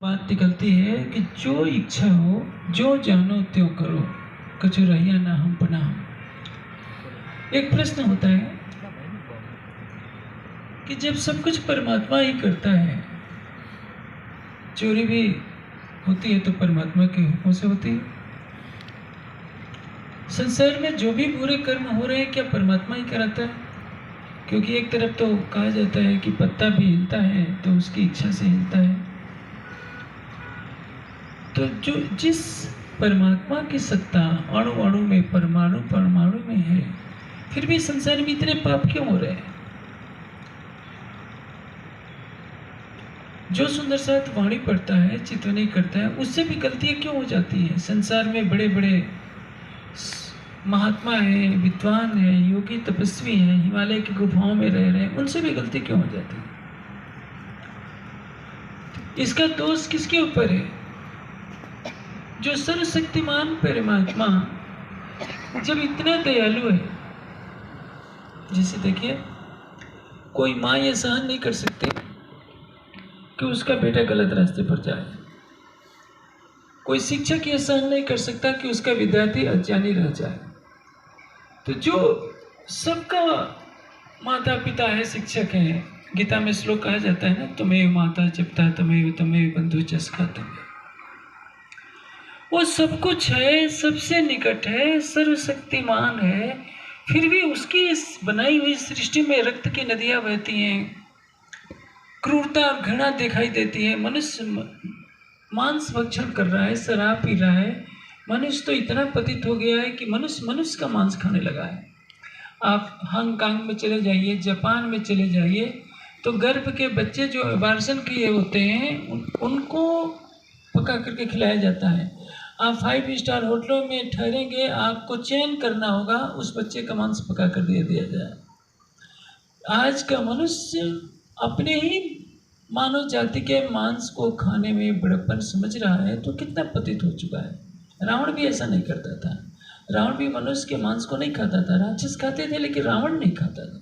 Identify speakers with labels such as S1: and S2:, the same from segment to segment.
S1: बात निकलती है कि जो इच्छा हो जो जानो त्यों करो, कछु रहिया ना हम पनाह। एक प्रश्न होता है कि जब सब कुछ परमात्मा ही करता है, चोरी भी होती है तो परमात्मा के हुक्म से होती है। संसार में जो भी बुरे कर्म हो रहे हैं क्या परमात्मा ही कराता है? क्योंकि एक तरफ तो कहा जाता है कि पत्ता भी हिलता है तो उसकी इच्छा से हिलता है। तो जो जिस परमात्मा की सत्ता अणु अणु में, परमाणु परमाणु में है, फिर भी संसार में इतने पाप क्यों हो रहे हैं? जो सुंदर साथ वाणी पढ़ता है, चितवनी करता है, उससे भी गलतियां क्यों हो जाती हैं? संसार में बड़े बड़े महात्मा हैं, विद्वान हैं, योगी तपस्वी हैं, हिमालय की गुफाओं में रह रहे हैं, उनसे भी गलती क्यों हो जाती है? इसका दोष किसके ऊपर है? जो सर्वशक्तिमान परमात्मा जब इतना दयालु है, जैसे देखिए कोई माँ ये सहन नहीं कर सकती कि उसका बेटा गलत रास्ते पर जाए। कोई शिक्षक ये सहन नहीं कर सकता कि उसका विद्यार्थी अज्ञानी रह जाए। तो जो सबका माता पिता है, शिक्षक है, गीता में श्लोक कहा जाता है ना, तुम्हें माता जपता तमेव तमेव बंधु चस्का तमेव। वो सब कुछ है, सबसे निकट है, सर्वशक्तिमान है, फिर भी उसकी इस बनाई हुई सृष्टि में रक्त की नदियां बहती हैं, क्रूरता और घृणा दिखाई देती है। मनुष्य मांस भक्षण कर रहा है, शराब पी रहा है। मनुष्य तो इतना पतित हो गया है कि मनुष्य मनुष्य का मांस खाने लगा है। आप हांगकांग में चले जाइए, जापान में चले जाइए, तो गर्भ के बच्चे जो अबार्शन किए होते हैं उनको पका करके खिलाया जाता है। आप 5 स्टार होटलों में ठहरेंगे, आपको चयन करना होगा, उस बच्चे का मांस पका कर दे दिया जाए। आज का मनुष्य अपने ही मानव जाति के मांस को खाने में बड़प्पन समझ रहा है, तो कितना पतित हो चुका है। रावण भी ऐसा नहीं करता था। रावण भी मनुष्य के मांस को नहीं खाता था। राक्षस खाते थे लेकिन रावण नहीं खाता था।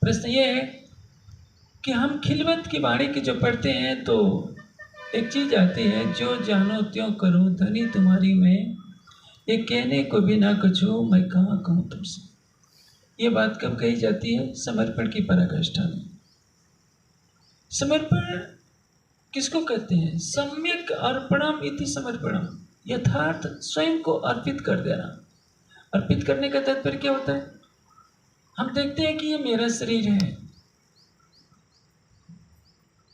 S1: प्रश्न ये है कि हम खिलवत की वाणी की जो पढ़ते हैं तो एक चीज आती है, जो जानो त्यों करो धनी तुम्हारी में, ये कहने को भी ना कछो मैं कहाँ कहूँ तुमसे। ये बात कब कही जाती है? समर्पण की पराकाष्ठा में। समर्पण किसको कहते हैं? सम्यक अर्पणम इति समर्पणम, यथार्थ स्वयं को अर्पित कर देना। अर्पित करने का तात्पर्य क्या होता है? हम देखते हैं कि ये मेरा शरीर है,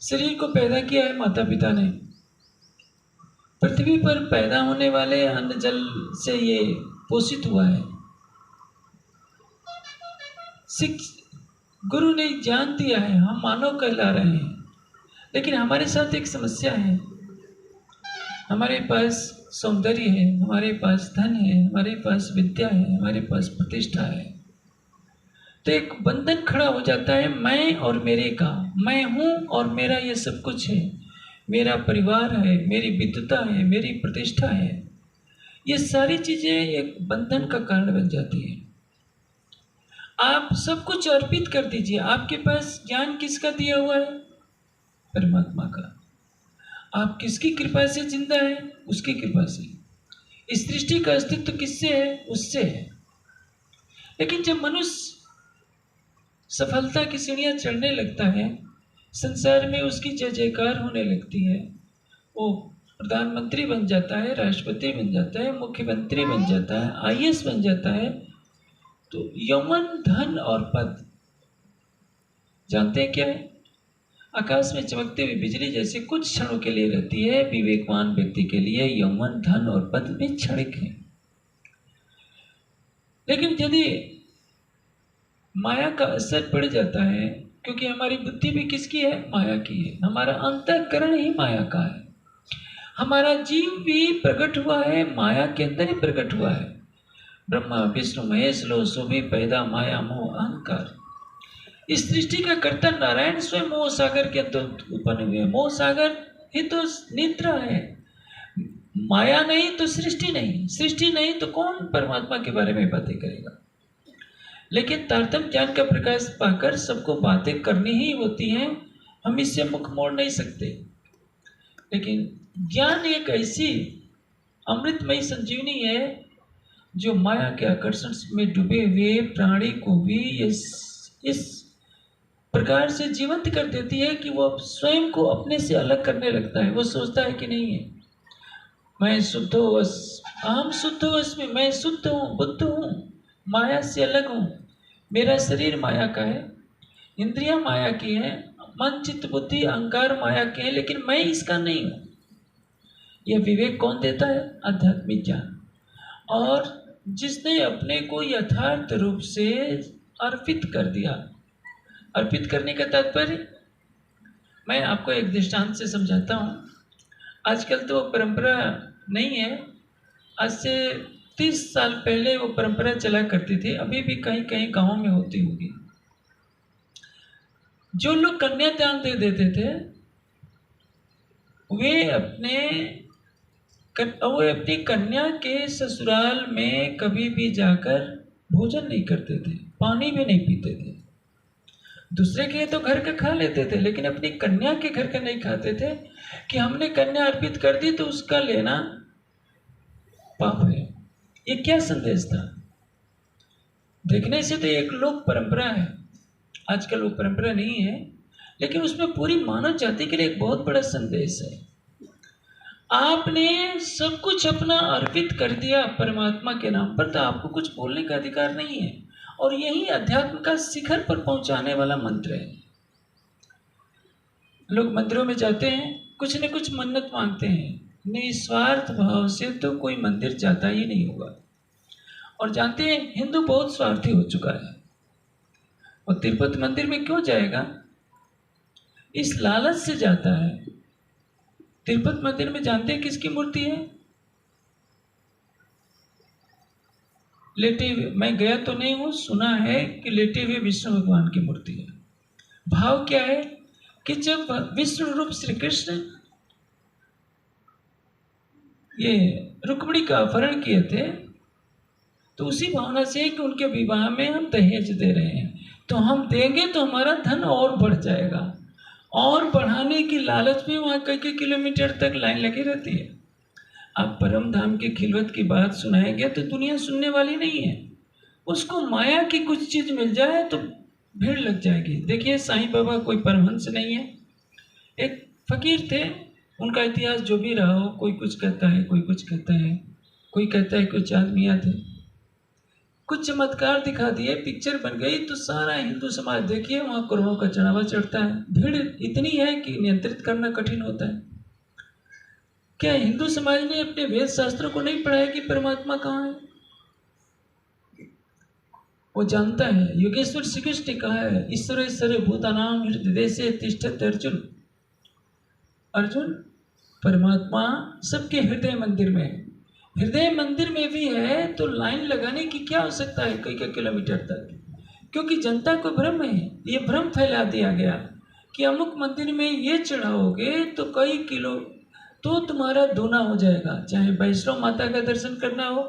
S1: शरीर को पैदा किया है माता पिता ने, पृथ्वी पर पैदा होने वाले अन्न जल से ये पोषित हुआ है। गुरु ने ज्ञान दिया है, हम मानव कहला रहे हैं, लेकिन हमारे साथ एक समस्या है। हमारे पास सौंदर्य है, हमारे पास धन है, हमारे पास विद्या है, हमारे पास प्रतिष्ठा है, तो एक बंधन खड़ा हो जाता है मैं और मेरे का। मैं हूं और मेरा ये सब कुछ है, मेरा परिवार है, मेरी विद्वता है, मेरी प्रतिष्ठा है। ये सारी चीजें एक बंधन का कारण बन जाती है। आप सब कुछ अर्पित कर दीजिए। आपके पास ज्ञान किसका दिया हुआ है? परमात्मा का। आप किसकी कृपा से जिंदा है? उसकी कृपा से। इस सृष्टि का अस्तित्व किससे है? उससे है। लेकिन जब मनुष्य सफलता की सीढ़ियां चढ़ने लगता है, संसार में उसकी जय जयकार होने लगती है, वो प्रधानमंत्री बन जाता है, राष्ट्रपति बन जाता है, मुख्यमंत्री बन जाता है, आईएएस बन जाता है, तो यौवन, धन और पद, जानते हैं क्या है? आकाश में चमकते हुए बिजली जैसे कुछ क्षणों के लिए रहती है। विवेकवान व्यक्ति के लिए यौवन, धन और पद भी क्षणिक है। लेकिन यदि माया का असर पड़ जाता है, क्योंकि हमारी बुद्धि भी किसकी है? माया की है। हमारा अंतःकरण ही माया का है। हमारा जीव भी प्रकट हुआ है माया के अंदर ही प्रकट हुआ है। ब्रह्मा विष्णु महेश लो सो भी पैदा माया मोह अहंकार। इस सृष्टि का कर्ता नारायण स्वयं मोह सागर के अंदर उत्पन्न हुए। मोह सागर ही तो निद्रा है। माया नहीं तो सृष्टि नहीं, सृष्टि नहीं तो कौन परमात्मा के बारे में बातें करेगा? लेकिन तारतम्य ज्ञान का प्रकाश पाकर सबको बातें करनी ही होती हैं। हम इससे मुख मोड़ नहीं सकते। लेकिन ज्ञान एक ऐसी अमृतमयी संजीवनी है जो माया के आकर्षण में डूबे हुए प्राणी को भी इस प्रकार से जीवंत कर देती है कि वो स्वयं को अपने से अलग करने लगता है। वो सोचता है कि नहीं है, मैं शुद्ध हूँ, अहम शुद्ध अस्मि, मैं शुद्ध हूँ, बुद्ध हूँ, माया से अलग हूँ, मेरा शरीर माया का है, इंद्रियां माया की है, मन चित्त बुद्धि अहंकार माया के हैं, लेकिन मैं इसका नहीं हूँ। यह विवेक कौन देता है? आध्यात्मिक ज्ञान। और जिसने अपने को यथार्थ रूप से अर्पित कर दिया। अर्पित करने का तात्पर्य मैं आपको एक दृष्टांत से समझाता हूँ। आजकल तो परंपरा नहीं है, आज से 30 साल पहले वो परंपरा चला करती थी, अभी भी कहीं कहीं गांवों में होती होगी। जो लोग कन्यादान दे देते थे वे अपनी कन्या के ससुराल में कभी भी जाकर भोजन नहीं करते थे, पानी भी नहीं पीते थे। दूसरे के तो घर का खा लेते थे, लेकिन अपनी कन्या के घर का नहीं खाते थे कि हमने कन्या अर्पित कर दी तो उसका लेना पाप है। ये क्या संदेश था? देखने से तो एक लोक परंपरा है, आजकल वो परंपरा नहीं है, लेकिन उसमें पूरी मानव जाति के लिए एक बहुत बड़ा संदेश है। आपने सब कुछ अपना अर्पित कर दिया परमात्मा के नाम पर, तो आपको कुछ बोलने का अधिकार नहीं है। और यही अध्यात्म का शिखर पर पहुंचाने वाला मंत्र है। लोग मंदिरों में जाते हैं, कुछ न कुछ मन्नत मांगते हैं, निस्वार्थ भाव से तो कोई मंदिर जाता ही नहीं होगा। और जानते हैं हिंदू बहुत स्वार्थी हो चुका है। और तिरुपति मंदिर में क्यों जाएगा? इस लालच से जाता है। तिरुपति मंदिर में जानते हैं किसकी मूर्ति है? लेटे हुए, मैं गया तो नहीं हूं, सुना है कि लेटे हुए विष्णु भगवान की मूर्ति है। भाव क्या है कि जब विष्णु रूप श्री कृष्ण ये रुक्मिणी का अपहरण किए थे, तो उसी भावना से कि उनके विवाह में हम दहेज दे रहे हैं, तो हम देंगे तो हमारा धन और बढ़ जाएगा। और बढ़ाने की लालच में वहाँ कई किलोमीटर तक लाइन लगी रहती है। आप परम धाम की खिलवत की बात सुनाएंगे तो दुनिया सुनने वाली नहीं है। उसको माया की कुछ चीज मिल जाए तो भीड़ लग जाएगी। देखिए साईं बाबा कोई परमहंस नहीं है, एक फकीर थे। उनका इतिहास जो भी रहा हो, कोई कुछ कहता है, कोई कुछ कहता है, कोई कहता है कुछ आदमियाँ थे, कुछ चमत्कार दिखा दिए, पिक्चर बन गई तो सारा हिंदू समाज देखिए वहाँ करोड़ों का चढ़ावा चढ़ता है। भीड़ इतनी है कि नियंत्रित करना कठिन होता है। क्या हिंदू समाज ने अपने वेद शास्त्रों को नहीं पढ़ाया कि परमात्मा कहाँ है? वो जानता है। योगेश्वर श्री कृष्ण ने कहा है, ईश्वर सर्वभूतानां हृदयेषु तिष्ठति अर्जुन। अर्जुन, परमात्मा सबके हृदय मंदिर में, हृदय मंदिर में भी है, तो लाइन लगाने की क्या आवश्यकता है कई किलोमीटर तक? क्योंकि जनता को भ्रम है, ये भ्रम फैला दिया गया कि अमुक मंदिर में ये चढ़ाओगे तो कई किलो तो तुम्हारा दूना हो जाएगा। चाहे वैष्णो माता का दर्शन करना हो,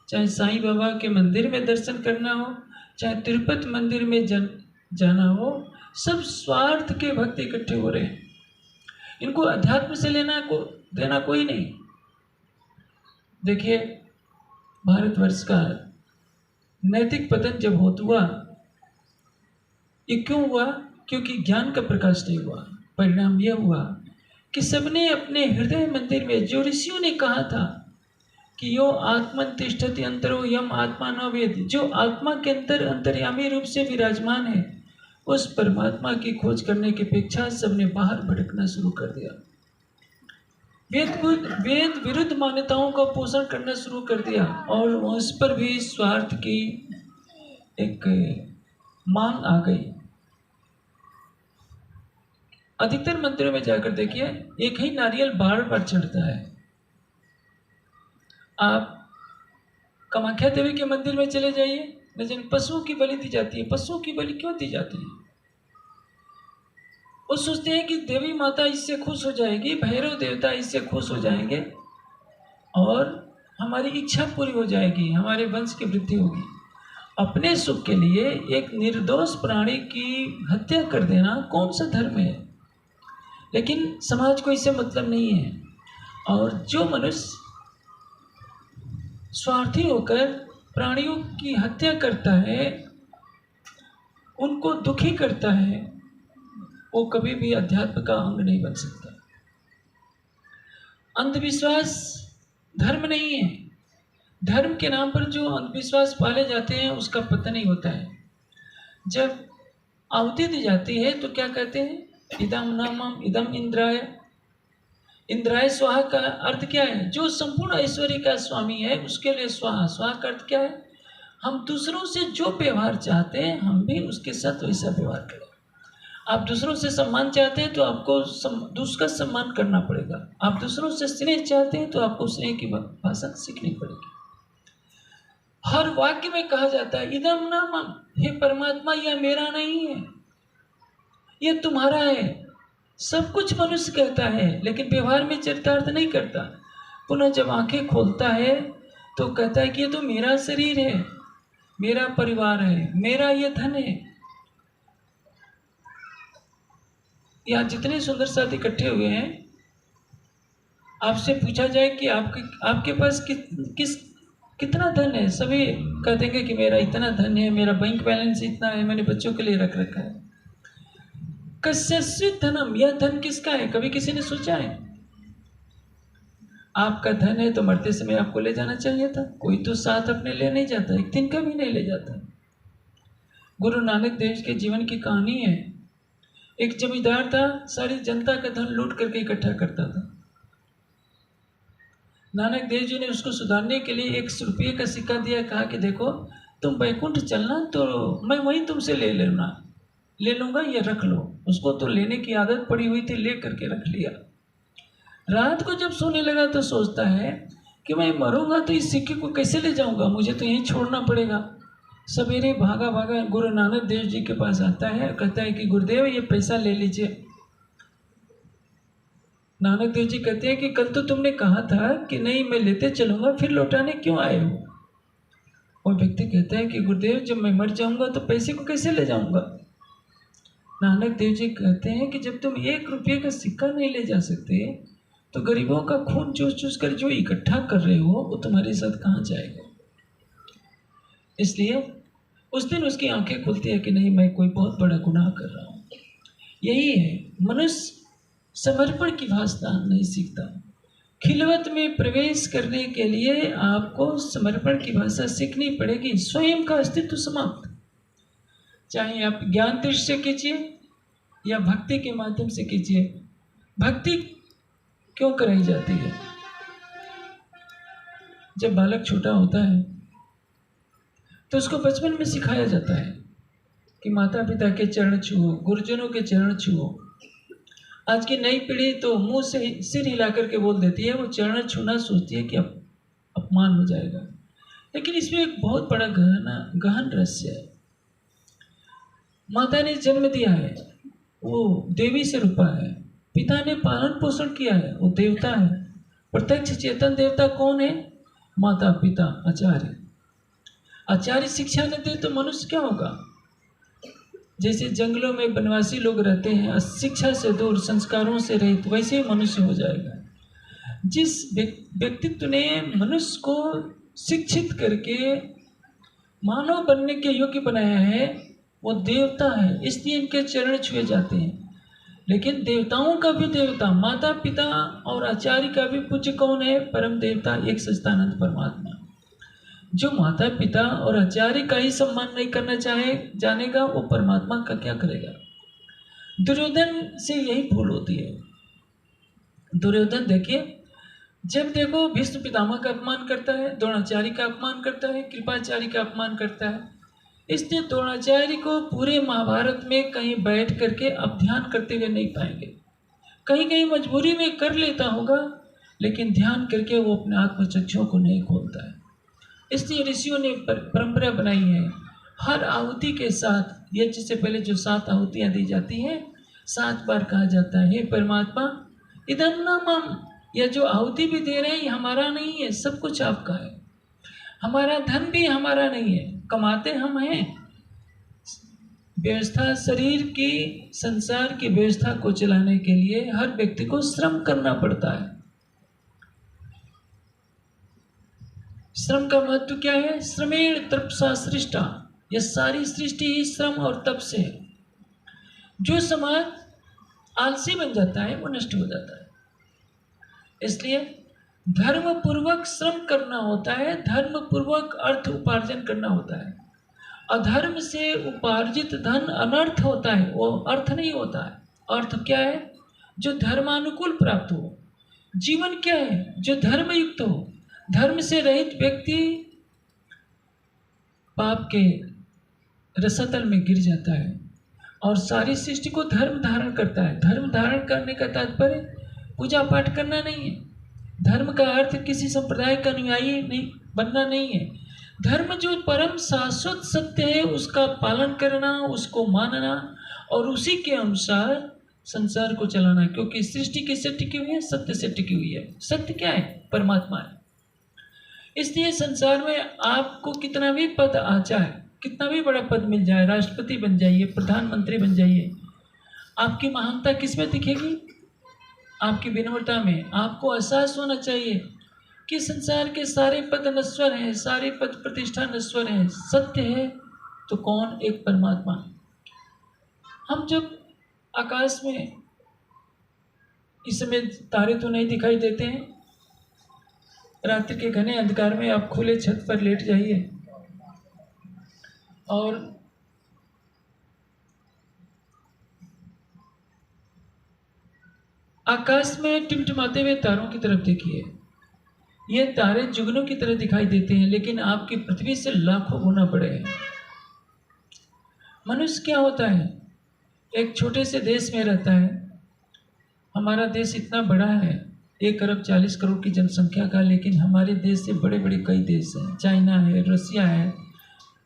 S1: चाहे साईं बाबा के मंदिर में दर्शन करना हो, चाहे तिरुपति मंदिर में जाना हो, सब स्वार्थ के भक्त इकट्ठे हो रहे हैं। इनको अध्यात्म से देना कोई नहीं। देखिए भारतवर्ष का नैतिक पतन जब हुआ, ये क्यों हुआ? क्योंकि ज्ञान का प्रकाश नहीं हुआ। परिणाम यह हुआ कि सबने अपने हृदय मंदिर में, जो ऋषियों ने कहा था कि यो आत्मन तिष्ठति अंतरो यम आत्मा न वेद, जो आत्मा के अंतर अंतर्यामी रूप से विराजमान है, उस परमात्मा की खोज करने की अपेक्षा सबने बाहर भटकना शुरू कर दिया। वेद विरुद्ध मान्यताओं का पोषण करना शुरू कर दिया और उस पर भी स्वार्थ की एक मांग आ गई। अधिकतर मंदिरों में जाकर देखिए एक ही नारियल बार बार चढ़ता है। आप कामाख्या देवी के मंदिर में चले जाइए, न जाने पशुओं की बलि दी जाती है। पशुओं की बलि क्यों दी जाती है? वो सोचते हैं कि देवी माता इससे खुश हो जाएगी, भैरव देवता इससे खुश हो जाएंगे और हमारी इच्छा पूरी हो जाएगी, हमारे वंश की वृद्धि होगी। अपने सुख के लिए एक निर्दोष प्राणी की हत्या कर देना कौन सा धर्म है? लेकिन समाज को इससे मतलब नहीं है। और जो मनुष्य स्वार्थी होकर प्राणियों की हत्या करता है, उनको दुखी करता है, वो कभी भी अध्यात्म का अंग नहीं बन सकता। अंधविश्वास धर्म नहीं है। धर्म के नाम पर जो अंधविश्वास पाले जाते हैं उसका पता नहीं होता है। जब आहुति दी जाती है तो क्या कहते हैं? इदम नामम इदम इंद्राय। इंद्राय स्वाहा का अर्थ क्या है? जो संपूर्ण ऐश्वर्य का स्वामी है उसके लिए स्वाहा। स्वाहा का अर्थ क्या है? हम दूसरों से जो व्यवहार चाहते हैं हम भी उसके साथ वैसा व्यवहार करें। आप दूसरों से सम्मान चाहते हैं तो आपको दूसरा सम्मान करना पड़ेगा। आप दूसरों से स्नेह चाहते हैं तो आपको स्नेह की भाषा सीखनी पड़ेगी। हर वाक्य में कहा जाता है इदम नामम, हे परमात्मा यह मेरा नहीं है, यह तुम्हारा है। सब कुछ मनुष्य कहता है लेकिन व्यवहार में चरितार्थ नहीं करता। पुनः जब आंखें खोलता है तो कहता है कि ये तो मेरा शरीर है, मेरा परिवार है, मेरा ये धन है। यहाँ जितने सुंदर साथी इकट्ठे हुए हैं, आपसे पूछा जाए कि आपके पास कितना धन है, सभी कह देंगे कि मेरा इतना धन है, मेरा बैंक बैलेंस इतना है, मैंने बच्चों के लिए रख रखा है। कस्यचित् धनम, यह धन किसका है? कभी किसी ने सोचा है? आपका धन है तो मरते समय आपको ले जाना चाहिए था। कोई तो साथ अपने ले नहीं जाता, एक दिन का भी नहीं ले जाता। गुरु नानक देव के जीवन की कहानी है। एक जमींदार था, सारी जनता का धन लूट करके इकट्ठा करता था। नानक देव जी ने उसको सुधारने के लिए 1 रुपये का सिक्का दिया। कहा कि देखो तुम बैकुंठ चलना तो मैं वहीं तुमसे ले लूँगा, ये रख लो। उसको तो लेने की आदत पड़ी हुई थी, ले करके रख लिया। रात को जब सोने लगा तो सोचता है कि मैं मरूंगा तो इस सिक्के को कैसे ले जाऊंगा, मुझे तो यहीं छोड़ना पड़ेगा। सवेरे भागा गुरु नानक देव जी के पास आता है, कहता है कि गुरुदेव ये पैसा ले लीजिए। नानक देव जी कहते हैं कि कल तो तुमने कहा था कि नहीं मैं लेते चलूंगा, फिर लौटाने क्यों आए हो? और व्यक्ति कहता है कि गुरुदेव जब मैं मर जाऊंगा तो पैसे को कैसे ले जाऊंगा? नानक देव जी कहते हैं कि जब तुम 1 रुपये का सिक्का नहीं ले जा सकते तो गरीबों का खून चूस कर जो इकट्ठा कर रहे हो वो तुम्हारे साथ कहाँ जाएगा? इसलिए उस दिन उसकी आंखें खुलती है कि नहीं मैं कोई बहुत बड़ा गुनाह कर रहा हूँ। यही है, मनुष्य समर्पण की भाषा नहीं सीखता। खिलवत में प्रवेश करने के लिए आपको समर्पण की भाषा सीखनी पड़ेगी। स्वयं का अस्तित्व समाप्त, चाहे आप ज्ञान दृष्टि से कीजिए या भक्ति के माध्यम से कीजिए। भक्ति क्यों कराई जाती है? जब बालक छोटा होता है तो उसको बचपन में सिखाया जाता है कि माता पिता के चरण छुओ, गुरुजनों के चरण छुओ। आज की नई पीढ़ी तो मुंह से सिर हिला करके बोल देती है, वो चरण छूना सोचती है कि अपमान हो जाएगा। लेकिन इसमें एक बहुत बड़ा गहन रहस्य है। माता ने जन्म दिया है, वो देवी से रूपा है। पिता ने पालन पोषण किया है, वो देवता है। प्रत्यक्ष चेतन देवता कौन है? माता पिता आचार्य। आचार्य शिक्षा न दे तो मनुष्य क्या होगा? जैसे जंगलों में वनवासी लोग रहते हैं, शिक्षा से दूर, संस्कारों से रहित, वैसे ही मनुष्य हो जाएगा। जिस व्यक्तित्व ने मनुष्य को शिक्षित करके मानव बनने के योग्य बनाया है वो देवता है, इसलिए इनके चरण छुए जाते हैं। लेकिन देवताओं का भी देवता, माता पिता और आचार्य का भी पूज्य कौन है? परम देवता, एक सच्चिदानंद परमात्मा। जो माता पिता और आचार्य का ही सम्मान नहीं करना जानेगा वो परमात्मा का क्या करेगा? दुर्योधन से यही भूल होती है। दुर्योधन देखिए, जब देखो भीष्म पितामह का अपमान करता है, द्रोणाचार्य का अपमान करता है, कृपाचार्य का अपमान करता है। इसलिए द्रोणाचार्य को पूरे महाभारत में कहीं बैठ करके अब ध्यान करते हुए नहीं पाएंगे। कहीं कहीं मजबूरी में कर लेता होगा, लेकिन ध्यान करके वो अपने आत्मचक्षुओं को नहीं खोलता है। इसलिए ऋषियों ने परंपरा बनाई है, हर आहुति के साथ यज्ञ से पहले जो 7 आहुतियाँ दी जाती हैं, 7 बार कहा जाता है, हे परमात्मा इदम न मम। यह जो आहुति भी दे रहे हैं ये हमारा नहीं है, सब कुछ आपका है। हमारा धन भी हमारा नहीं है, कमाते हम हैं। व्यवस्था, शरीर की, संसार की व्यवस्था को चलाने के लिए हर व्यक्ति को श्रम करना पड़ता है। श्रम का महत्व क्या है? श्रमेण तपसा सृष्टा, यह सारी सृष्टि ही श्रम और तप से है। जो समाज आलसी बन जाता है वो नष्ट हो जाता है। इसलिए धर्म पूर्वक श्रम करना होता है, धर्म पूर्वक अर्थ उपार्जन करना होता है। अधर्म से उपार्जित धन अनर्थ होता है, वो अर्थ नहीं होता है। अर्थ क्या है? जो धर्मानुकूल प्राप्त हो। जीवन क्या है? जो धर्म युक्त हो। धर्म से रहित व्यक्ति पाप के रसातल में गिर जाता है और सारी सृष्टि को धर्म धारण करता है। धर्म धारण करने का तात्पर्य पूजा पाठ करना नहीं है। धर्म का अर्थ किसी संप्रदाय का अनुयायी नहीं बनना नहीं है। धर्म जो परम शाश्वत सत्य है उसका पालन करना, उसको मानना और उसी के अनुसार संसार को चलाना, क्योंकि सृष्टि किससे टिकी हुई है? सत्य से टिकी हुई है। सत्य क्या है? परमात्मा है। इसलिए संसार में आपको कितना भी पद आ जाए, कितना भी बड़ा पद मिल जाए, राष्ट्रपति बन जाइए, प्रधानमंत्री बन जाइए, आपकी महानता किसमें दिखेगी? आपकी विनम्रता में। आपको एहसास होना चाहिए कि संसार के सारे पद नश्वर हैं, सारे पद प्रतिष्ठा नश्वर हैं। सत्य है तो कौन? एक परमात्मा। हम जब आकाश में, इस समय तारे तो नहीं दिखाई देते हैं, रात्रि के घने अंधकार में आप खुले छत पर लेट जाइए और आकाश में टिमटिमाते हुए तारों की तरफ देखिए। ये तारे जुगनों की तरह दिखाई देते हैं, लेकिन आपकी पृथ्वी से लाखों गुना बड़े हैं। मनुष्य क्या होता है? एक छोटे से देश में रहता है। हमारा देश इतना बड़ा है, 1 अरब 40 करोड़ की जनसंख्या का, लेकिन हमारे देश से बड़े बड़े कई देश हैं। चाइना है, रसिया है,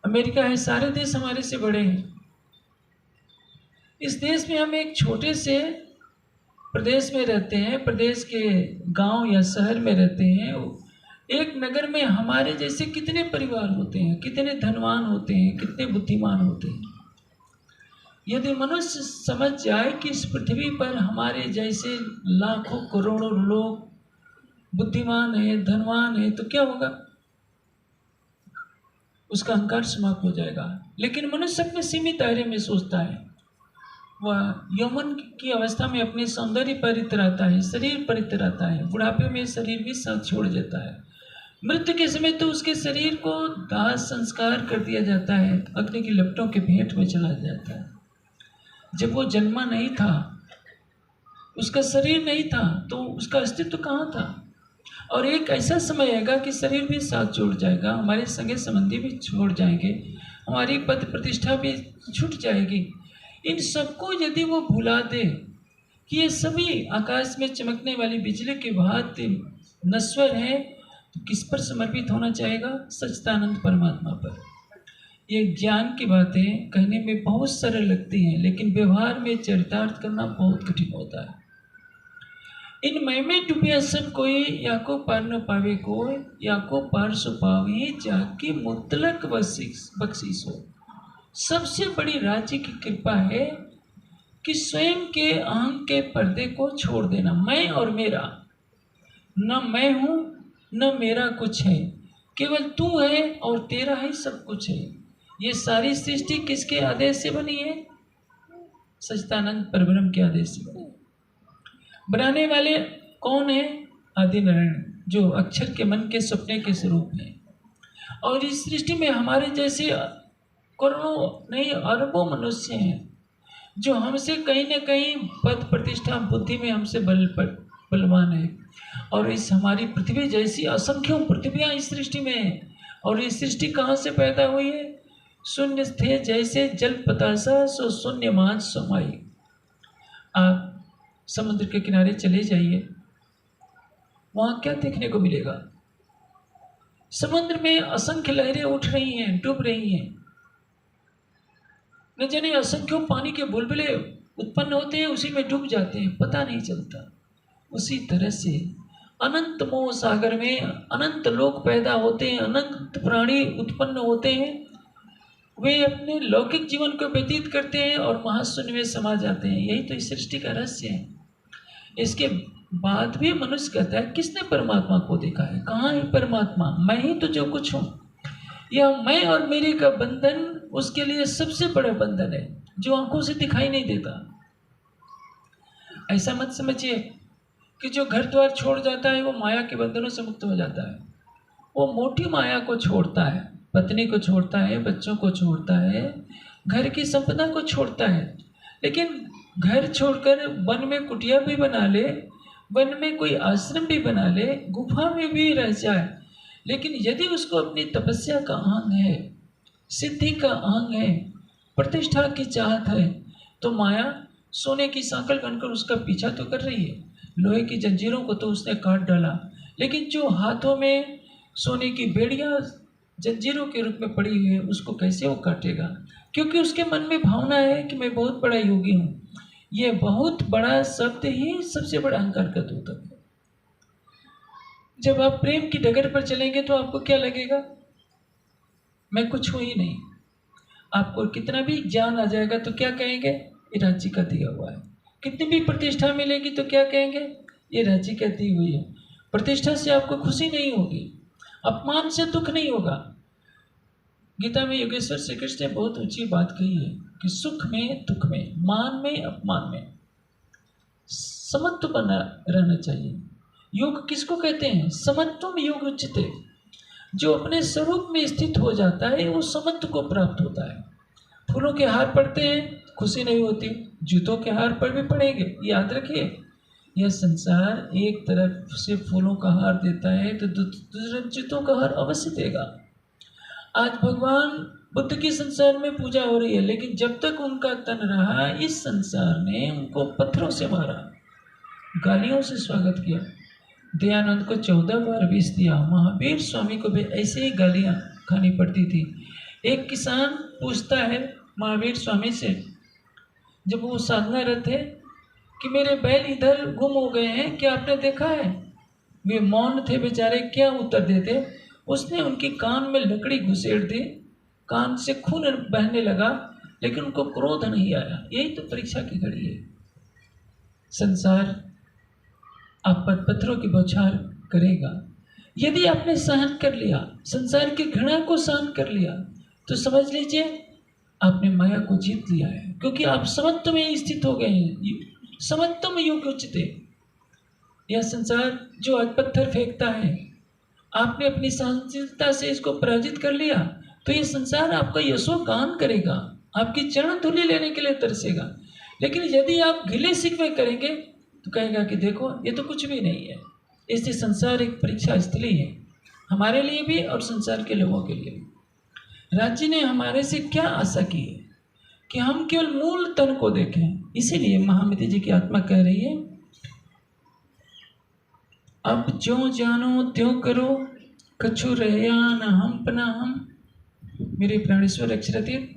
S1: अमेरिका है, सारे देश हमारे से बड़े हैं। इस देश में हम एक छोटे से प्रदेश में रहते हैं, प्रदेश के गांव या शहर में रहते हैं। एक नगर में हमारे जैसे कितने परिवार होते हैं, कितने धनवान होते हैं, कितने बुद्धिमान होते हैं। यदि मनुष्य समझ जाए कि इस पृथ्वी पर हमारे जैसे लाखों करोड़ों लोग बुद्धिमान हैं, धनवान हैं, तो क्या होगा? उसका अहंकार समाप्त हो जाएगा। लेकिन मनुष्य अपने सीमित दायरे में सोचता है। वह यौवन की अवस्था में अपने सौंदर्य पर इतराता है, शरीर पर इतराता है। बुढ़ापे में शरीर भी साथ छोड़ देता है। मृत्यु के समय तो उसके शरीर को दाह संस्कार कर दिया जाता है, अग्नि की लपटों के भेंट में चला जाता है। जब वो जन्मा नहीं था, उसका शरीर नहीं था, तो उसका अस्तित्व कहाँ था? और एक ऐसा समय आएगा कि शरीर भी साथ छोड़ जाएगा, हमारे सगे संबंधी भी छोड़ जाएंगे, हमारी पद प्रतिष्ठा भी छूट जाएगी। इन सबको यदि वो भुला दे कि ये सभी आकाश में चमकने वाली बिजली के भांति नश्वर हैं, तो किस पर समर्पित होना चाहेगा? सच्चिदानंद परमात्मा पर। ये ज्ञान की बातें कहने में बहुत सरल लगती हैं, लेकिन व्यवहार में चरितार्थ करना बहुत कठिन होता है। इन मय में डूबिया सब कोई, या को पार न पावे कोई, या को पार सो पावे जाके मुतलक बख्शीश हो। सबसे बड़ी राज्य की कृपा है कि स्वयं के अहं के पर्दे को छोड़ देना। मैं और मेरा, न मैं हूँ न मेरा कुछ है, केवल तू है और तेरा ही सब कुछ है। ये सारी सृष्टि किसके आदेश से बनी है? सच्चिदानंद परब्रह्म के आदेश से बनी। बनाने वाले कौन है? आदि नारायण, जो अक्षर के मन के सपने के स्वरूप है। और इस सृष्टि में हमारे जैसे करोड़ों नहीं अरबों मनुष्य हैं जो हमसे कहीं न कहीं पद प्रतिष्ठा बुद्धि में हमसे बलवान है। और इस हमारी पृथ्वी जैसी असंख्यों पृथ्वियाँ इस सृष्टि में है। और ये सृष्टि कहाँ से पैदा हुई है? शून्य थे जैसे जल पतासा, सो शून्य मान समाई। आप समुद्र के किनारे चले जाइए, वहाँ क्या देखने को मिलेगा? समुद्र में असंख्य लहरें उठ रही हैं, डूब रही हैं। न जाने असंख्यों पानी के बुलबुले उत्पन्न होते हैं, उसी में डूब जाते हैं, पता नहीं चलता। उसी तरह से अनंत मोह सागर में अनंत लोग पैदा होते हैं, अनंत प्राणी उत्पन्न होते हैं, वे अपने लौकिक जीवन को व्यतीत करते हैं और महाशून्य में समा जाते हैं। यही तो इस सृष्टि का रहस्य है। इसके बाद भी मनुष्य कहता है किसने परमात्मा को देखा है? कहाँ है परमात्मा? मैं ही तो जो कुछ हूँ। यह मैं और मेरे का बंधन उसके लिए सबसे बड़ा बंधन है, जो आंखों से दिखाई नहीं देता। ऐसा मत समझिए कि जो घर द्वार छोड़ जाता है वो माया के बंधनों से मुक्त हो जाता है। वो मोटी माया को छोड़ता है, पत्नी को छोड़ता है, बच्चों को छोड़ता है, घर की संपदा को छोड़ता है। लेकिन घर छोड़कर वन में कुटिया भी बना ले, वन में कोई आश्रम भी बना ले, गुफा में भी रह जाए, लेकिन यदि उसको अपनी तपस्या का आंग है, सिद्धि का आंग है, प्रतिष्ठा की चाहत है, तो माया सोने की सांकल बनकर उसका पीछा तो कर रही है। लोहे की जंजीरों को तो उसने काट डाला, लेकिन जो हाथों में सोने की बेड़ियां जंजीरों के रूप में पड़ी हुई है, उसको कैसे वो काटेगा? क्योंकि उसके मन में भावना है कि मैं बहुत बड़ा योगी हूँ। ये बहुत बड़ा शब्द ही सबसे बड़ा अहंकार का द्योतक है। जब आप प्रेम की डगर पर चलेंगे तो आपको क्या लगेगा? मैं कुछ हूँ ही नहीं। आपको कितना भी ज्ञान आ जाएगा तो क्या कहेंगे? ये राज्य का दिया हुआ है। कितनी भी प्रतिष्ठा मिलेगी तो क्या कहेंगे? ये राज्य का दी हुई है। प्रतिष्ठा से आपको खुशी नहीं होगी, अपमान से दुख नहीं होगा। गीता में योगेश्वर श्री कृष्ण ने बहुत ऊंची बात कही है कि सुख में दुख में, मान में अपमान में समत्व बना रहना चाहिए। योग किसको कहते हैं? समत्वम योग उच्यते। जो अपने स्वरूप में स्थित हो जाता है वो समत्व को प्राप्त होता है। फूलों के हार पड़ते हैं, खुशी नहीं होती, जूतों के हार पर भी पड़ेंगे। याद रखिए, यह संसार एक तरफ से फूलों का हार देता है तो दूसरे जूतों का हार अवश्य देगा। आज भगवान बुद्ध की संसार में पूजा हो रही है, लेकिन जब तक उनका तन रहा इस संसार ने उनको पत्थरों से मारा, गालियों से स्वागत किया। दयानंद को 14 बार विष दिया, महावीर स्वामी को भी ऐसे ही गालियाँ खानी पड़ती थी। एक किसान पूछता है महावीर स्वामी से, जब वो साधना रत है, कि मेरे बैल इधर गुम हो गए हैं, क्या आपने देखा है? वे मौन थे बेचारे, क्या उत्तर देते? उसने उनकी कान में लकड़ी घुसेड़ दी, कान से खून बहने लगा, लेकिन उनको क्रोध नहीं आया। यही तो परीक्षा की घड़ी है। संसार आप पर पत्थरों की बौछार करेगा। यदि आपने सहन कर लिया, संसार की घृणा को सहन कर लिया, तो समझ लीजिए आपने माया को जीत लिया है, क्योंकि आप समत्व में स्थित हो गए हैं। समत्वम योग उच्यते। यह संसार जो आज पत्थर फेंकता है, आपने अपनी सहनशीलता से इसको पराजित कर लिया, तो ये संसार आपका यशोगान करेगा, आपकी चरण धूलि लेने के लिए तरसेगा। लेकिन यदि आप गिले शिकवे करेंगे तो कहेगा कि देखो ये तो कुछ भी नहीं है। इसलिए संसार एक परीक्षा स्थली है, हमारे लिए भी और संसार के लोगों के लिए भी। राज्य ने हमारे से क्या आशा की है कि हम केवल मूल तन को देखें। इसीलिए महामिति जी की आत्मा कह रही है, अब जो जानो त्यों करो, कछु रहया न हम पना हम। मेरे प्राणेश्वर अक्षरातीत,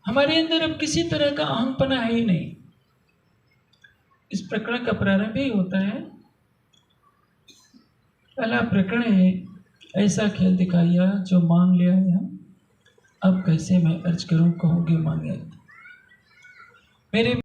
S1: हमारे अंदर अब किसी तरह का अहंपना है ही नहीं। इस प्रकरण का प्रारंभ ही होता है, पहला प्रकरण है, ऐसा खेल दिखाया जो मांग लिया है हम, अब कैसे मैं अर्ज करूं, कहोगे मांगे। मेरे